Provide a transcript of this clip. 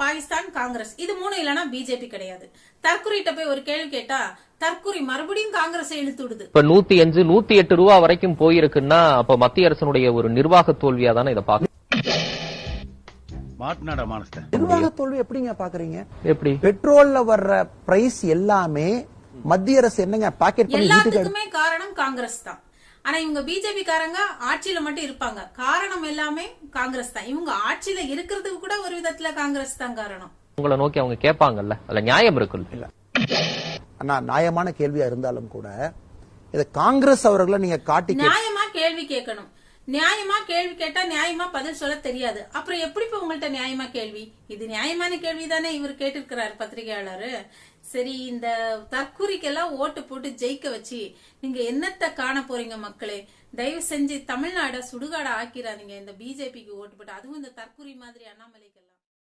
பாகிஸ்தான், காங்கிரஸ் இது மூணு இல்லனா பிஜேபி கிடையாது. தற்குறிட்ட போய் ஒரு கேள்வி கேட்டா தற்குறி மறுபடியும் காங்கிரஸ் இழுத்து விடுது. இப்ப 105, 108 ரூபா வரைக்கும் போயிருக்குன்னா அப்ப மத்திய அரசனுடைய ஒரு நிர்வாக தோல்வியா தானே இதை பாக்க நிர்வாக தோல்வி எப்படிங்க பாக்குறீங்க? எப்படி பெட்ரோல்ல வர்ற பிரைஸ் எல்லாமே மத்திய அரசு என்னங்க பாக்கெட் பண்ணி எல்லாத்துக்குமே காரணம் காங்கிரஸ் தான். ஆனா இவங்க பிஜேபி காரங்க ஆட்சியில மட்டும் இருப்பாங்க, காரணம் எல்லாமே காங்கிரஸ் தான். இவங்க ஆட்சியில இருக்கிறதுக்கு கூட ஒரு விதத்துல காங்கிரஸ் தான் காரணம். உங்களை நோக்கி அவங்க கேட்பாங்கல்ல, அதுல நியாயம் இருக்குல்ல. ஆனா நியாயமான கேள்வியா இருந்தாலும் கூட இத காங்கிரஸ் அவர்களை நீங்க காட்டி நியாயமா கேள்வி கேட்கணும். நியாயமா கேள்வி கேட்டா நியாயமா பதில் சொல்ல தெரியாது. அப்புறம் எப்படி இப்ப உங்கள்ட்ட நியாயமா கேள்வி? இது நியாயமான கேள்விதானே இவர் கேட்டிருக்கிறாரு பத்திரிகையாளரு. சரி, இந்த தற்குறிக்கெல்லாம் ஓட்டு போட்டு ஜெயிக்க வச்சு நீங்க என்னத்த காண போறீங்க மக்களே? தயவு செஞ்சு தமிழ்நாட சுடுகாட ஆக்கிறாதீங்க இந்த பிஜேபிக்கு ஓட்டு போட்டு, அதுவும் இந்த தற்குறி மாதிரி அண்ணாமலைக்கெல்லாம்.